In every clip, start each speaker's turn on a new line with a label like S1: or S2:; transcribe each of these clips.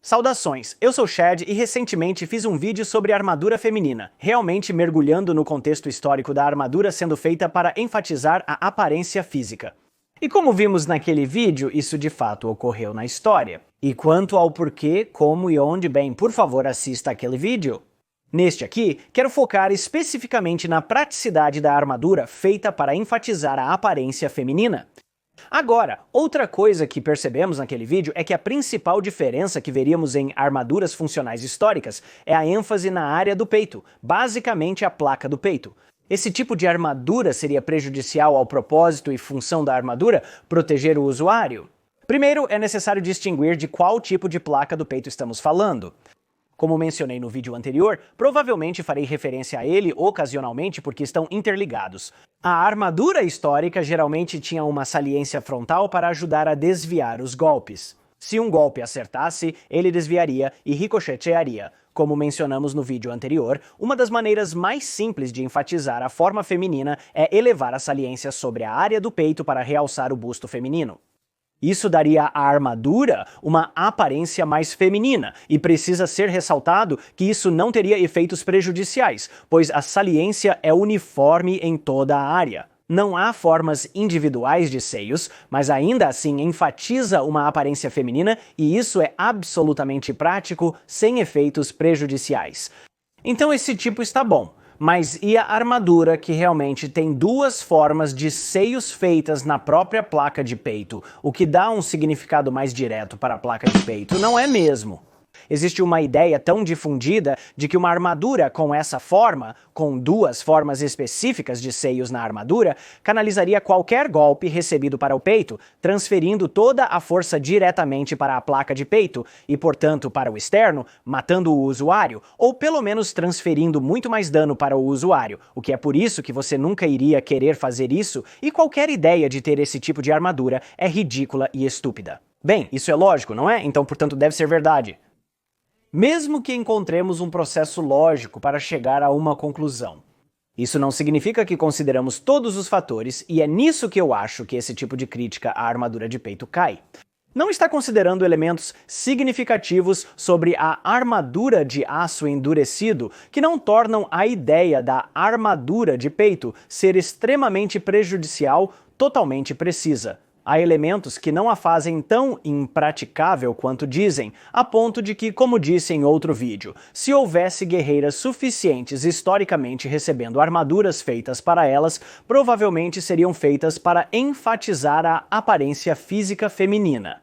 S1: Saudações, eu sou Chad e recentemente fiz um vídeo sobre armadura feminina, realmente mergulhando no contexto histórico da armadura sendo feita para enfatizar a aparência física. E como vimos naquele vídeo, isso de fato ocorreu na história. E quanto ao porquê, como e onde, bem, por favor assista aquele vídeo. Neste aqui, quero focar especificamente na praticidade da armadura feita para enfatizar a aparência feminina. Agora, outra coisa que percebemos naquele vídeo é que a principal diferença que veríamos em armaduras funcionais históricas é a ênfase na área do peito, basicamente a placa do peito. Esse tipo de armadura seria prejudicial ao propósito e função da armadura, proteger o usuário? Primeiro, é necessário distinguir de qual tipo de placa do peito estamos falando. Como mencionei no vídeo anterior, provavelmente farei referência a ele ocasionalmente porque estão interligados. A armadura histórica geralmente tinha uma saliência frontal para ajudar a desviar os golpes. Se um golpe acertasse, ele desviaria e ricochetearia. Como mencionamos no vídeo anterior, uma das maneiras mais simples de enfatizar a forma feminina é elevar a saliência sobre a área do peito para realçar o busto feminino. Isso daria à armadura uma aparência mais feminina, e precisa ser ressaltado que isso não teria efeitos prejudiciais, pois a saliência é uniforme em toda a área. Não há formas individuais de seios, mas ainda assim enfatiza uma aparência feminina e isso é absolutamente prático, sem efeitos prejudiciais. Então esse tipo está bom. Mas e a armadura que realmente tem duas formas de seios feitas na própria placa de peito, o que dá um significado mais direto para a placa de peito, não é mesmo? Existe uma ideia tão difundida de que uma armadura com essa forma, com duas formas específicas de seios na armadura, canalizaria qualquer golpe recebido para o peito, transferindo toda a força diretamente para a placa de peito e, portanto, para o externo, matando o usuário, ou pelo menos transferindo muito mais dano para o usuário, o que é por isso que você nunca iria querer fazer isso, e qualquer ideia de ter esse tipo de armadura é ridícula e estúpida. Bem, isso é lógico, não é? Então, portanto, deve ser verdade. Mesmo que encontremos um processo lógico para chegar a uma conclusão. Isso não significa que consideramos todos os fatores, e é nisso que eu acho que esse tipo de crítica à armadura de peito cai. Não está considerando elementos significativos sobre a armadura de aço endurecido que não tornam a ideia da armadura de peito ser extremamente prejudicial totalmente precisa. Há elementos que não a fazem tão impraticável quanto dizem, a ponto de que, como disse em outro vídeo, se houvesse guerreiras suficientes historicamente recebendo armaduras feitas para elas, provavelmente seriam feitas para enfatizar a aparência física feminina.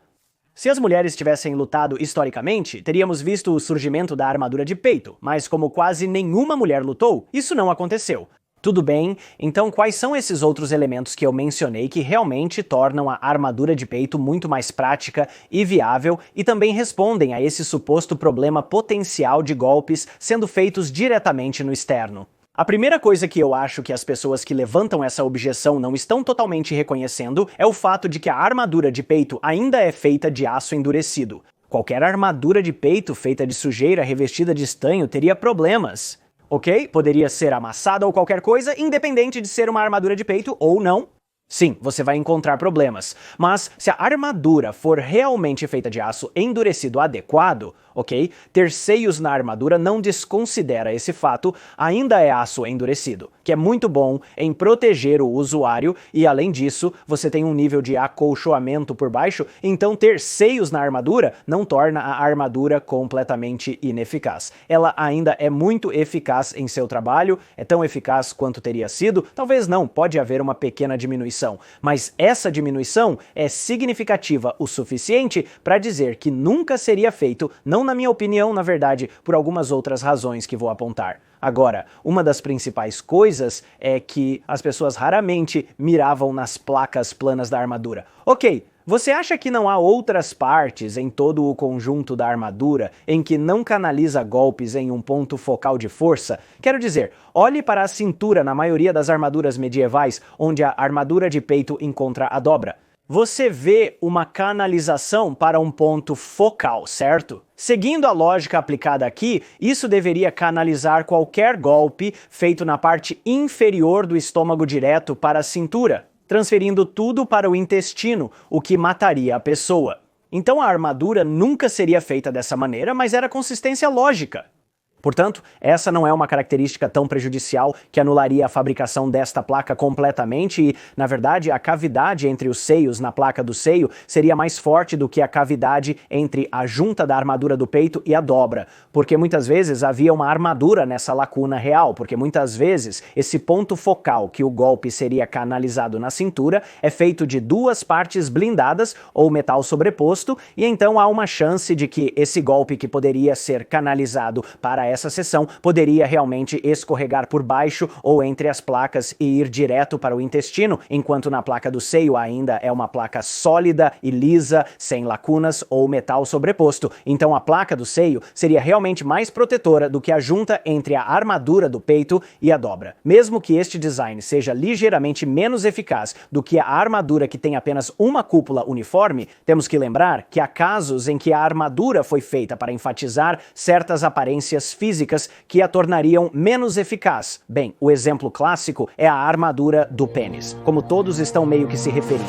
S1: Se as mulheres tivessem lutado historicamente, teríamos visto o surgimento da armadura de peito, mas como quase nenhuma mulher lutou, isso não aconteceu. Tudo bem, então quais são esses outros elementos que eu mencionei que realmente tornam a armadura de peito muito mais prática e viável e também respondem a esse suposto problema potencial de golpes sendo feitos diretamente no externo? A primeira coisa que eu acho que as pessoas que levantam essa objeção não estão totalmente reconhecendo é o fato de que a armadura de peito ainda é feita de aço endurecido. Qualquer armadura de peito feita de sujeira revestida de estanho teria problemas. Ok? Poderia ser amassada ou qualquer coisa, independente de ser uma armadura de peito ou não. Sim, você vai encontrar problemas, mas se a armadura for realmente feita de aço endurecido adequado, ok? Ter seios na armadura não desconsidera esse fato, ainda é aço endurecido, que é muito bom em proteger o usuário e, além disso, você tem um nível de acolchoamento por baixo, então ter seios na armadura não torna a armadura completamente ineficaz. Ela ainda é muito eficaz em seu trabalho, é tão eficaz quanto teria sido, talvez não, pode haver uma pequena diminuição, mas essa diminuição é significativa o suficiente para dizer que nunca seria feito, não na minha opinião, na verdade, por algumas outras razões que vou apontar. Agora, uma das principais coisas é que as pessoas raramente miravam nas placas planas da armadura. Ok, você acha que não há outras partes em todo o conjunto da armadura em que não canaliza golpes em um ponto focal de força? Quero dizer, olhe para a cintura na maioria das armaduras medievais, onde a armadura de peito encontra a dobra. Você vê uma canalização para um ponto focal, certo? Seguindo a lógica aplicada aqui, isso deveria canalizar qualquer golpe feito na parte inferior do estômago direto para a cintura, transferindo tudo para o intestino, o que mataria a pessoa. Então a armadura nunca seria feita dessa maneira, mas era consistência lógica. Portanto, essa não é uma característica tão prejudicial que anularia a fabricação desta placa completamente e, na verdade, a cavidade entre os seios na placa do seio seria mais forte do que a cavidade entre a junta da armadura do peito e a dobra, porque muitas vezes havia uma armadura nessa lacuna real, porque muitas vezes esse ponto focal que o golpe seria canalizado na cintura é feito de duas partes blindadas ou metal sobreposto, e então há uma chance de que esse golpe que poderia ser canalizado para essa seção poderia realmente escorregar por baixo ou entre as placas e ir direto para o intestino, enquanto na placa do seio ainda é uma placa sólida e lisa, sem lacunas ou metal sobreposto. Então a placa do seio seria realmente mais protetora do que a junta entre a armadura do peito e a dobra. Mesmo que este design seja ligeiramente menos eficaz do que a armadura que tem apenas uma cúpula uniforme, temos que lembrar que há casos em que a armadura foi feita para enfatizar certas aparências físicas que a tornariam menos eficaz. Bem, o exemplo clássico é a armadura do pênis, como todos estão meio que se referindo.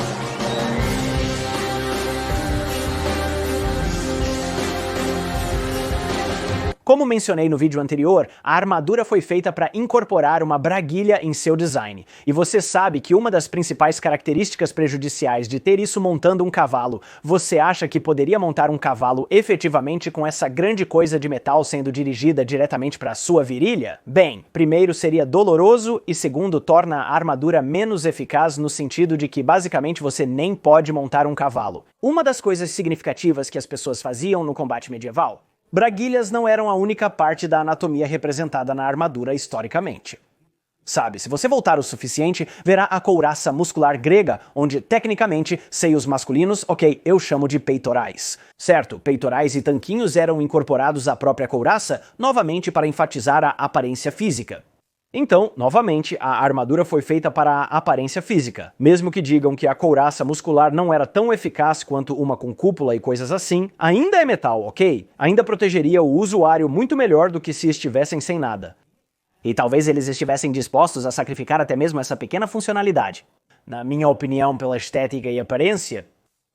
S1: Como mencionei no vídeo anterior, a armadura foi feita para incorporar uma braguilha em seu design. E você sabe que uma das principais características prejudiciais de ter isso montando um cavalo, você acha que poderia montar um cavalo efetivamente com essa grande coisa de metal sendo dirigida diretamente para a sua virilha? Bem, primeiro seria doloroso e segundo torna a armadura menos eficaz no sentido de que basicamente você nem pode montar um cavalo. Uma das coisas significativas que as pessoas faziam no combate medieval: braguilhas não eram a única parte da anatomia representada na armadura historicamente. Sabe, se você voltar o suficiente, verá a couraça muscular grega, onde, tecnicamente, seios masculinos, eu chamo de peitorais. Certo, peitorais e tanquinhos eram incorporados à própria couraça, novamente para enfatizar a aparência física. Então, novamente, a armadura foi feita para a aparência física. Mesmo que digam que a couraça muscular não era tão eficaz quanto uma com cúpula e coisas assim, ainda é metal, ok? Ainda protegeria o usuário muito melhor do que se estivessem sem nada. E talvez eles estivessem dispostos a sacrificar até mesmo essa pequena funcionalidade. Na minha opinião, pela estética e aparência,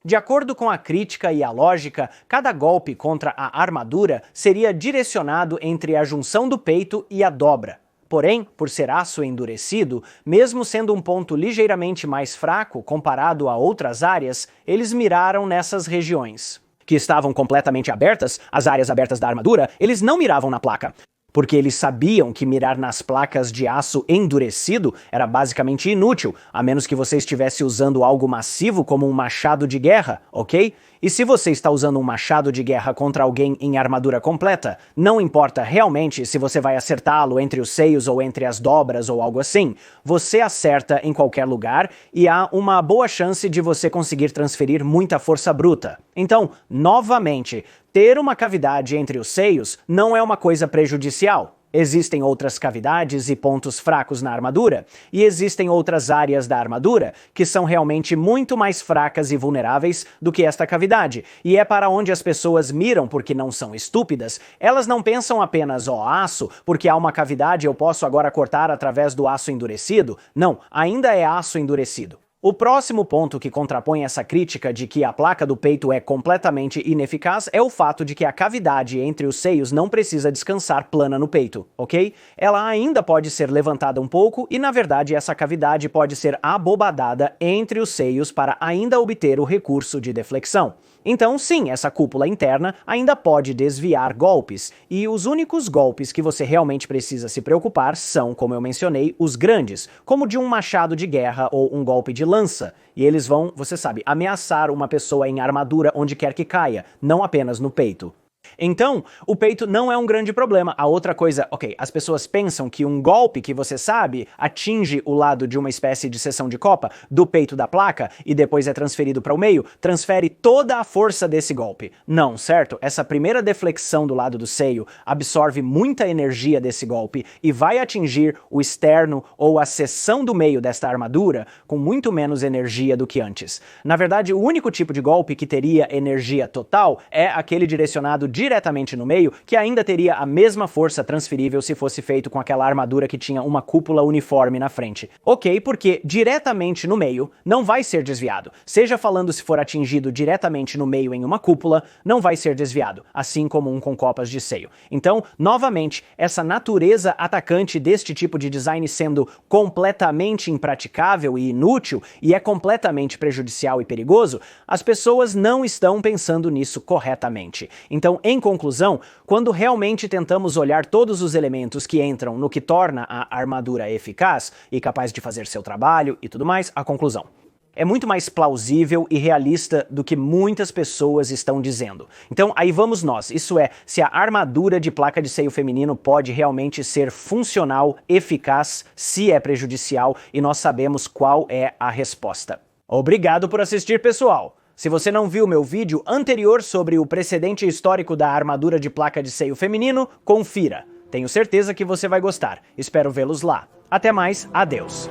S1: de acordo com a crítica e a lógica, cada golpe contra a armadura seria direcionado entre a junção do peito e a dobra. Porém, por ser aço endurecido, mesmo sendo um ponto ligeiramente mais fraco comparado a outras áreas, eles miraram nessas regiões. Que estavam completamente abertas, as áreas abertas da armadura, eles não miravam na placa, porque eles sabiam que mirar nas placas de aço endurecido era basicamente inútil, a menos que você estivesse usando algo massivo como um machado de guerra, ok? E se você está usando um machado de guerra contra alguém em armadura completa, não importa realmente se você vai acertá-lo entre os seios ou entre as dobras ou algo assim, você acerta em qualquer lugar e há uma boa chance de você conseguir transferir muita força bruta. Então, novamente, ter uma cavidade entre os seios não é uma coisa prejudicial. Existem outras cavidades e pontos fracos na armadura, e existem outras áreas da armadura que são realmente muito mais fracas e vulneráveis do que esta cavidade, e é para onde as pessoas miram porque não são estúpidas. Elas não pensam apenas, aço, porque há uma cavidade eu posso agora cortar através do aço endurecido. Não, ainda é aço endurecido. O próximo ponto que contrapõe essa crítica de que a placa do peito é completamente ineficaz é o fato de que a cavidade entre os seios não precisa descansar plana no peito, ok? Ela ainda pode ser levantada um pouco e, na verdade, essa cavidade pode ser abobadada entre os seios para ainda obter o recurso de deflexão. Então, sim, essa cúpula interna ainda pode desviar golpes, e os únicos golpes que você realmente precisa se preocupar são, como eu mencionei, os grandes, como de um machado de guerra ou um golpe de lança, e eles vão, você sabe, ameaçar uma pessoa em armadura onde quer que caia, não apenas no peito. Então, o peito não é um grande problema. A outra coisa, as pessoas pensam que um golpe que você sabe atinge o lado de uma espécie de seção de copa do peito da placa e depois é transferido para o meio, transfere toda a força desse golpe. Não, certo? Essa primeira deflexão do lado do seio absorve muita energia desse golpe e vai atingir o externo ou a seção do meio desta armadura com muito menos energia do que antes. Na verdade, o único tipo de golpe que teria energia total é aquele direcionado diretamente no meio, que ainda teria a mesma força transferível se fosse feito com aquela armadura que tinha uma cúpula uniforme na frente. Ok, porque diretamente no meio não vai ser desviado. Seja falando se for atingido diretamente no meio em uma cúpula, não vai ser desviado, assim como um com copas de seio. Então, novamente, essa natureza atacante deste tipo de design sendo completamente impraticável e inútil, e é completamente prejudicial e perigoso, as pessoas não estão pensando nisso corretamente. Então, em conclusão, quando realmente tentamos olhar todos os elementos que entram no que torna a armadura eficaz e capaz de fazer seu trabalho e tudo mais, a conclusão é muito mais plausível e realista do que muitas pessoas estão dizendo. Então aí vamos nós, isso é, se a armadura de placa de seio feminino pode realmente ser funcional, eficaz, se é prejudicial, e nós sabemos qual é a resposta. Obrigado por assistir, pessoal! Se você não viu meu vídeo anterior sobre o precedente histórico da armadura de placa de seio feminino, confira. Tenho certeza que você vai gostar. Espero vê-los lá. Até mais, adeus!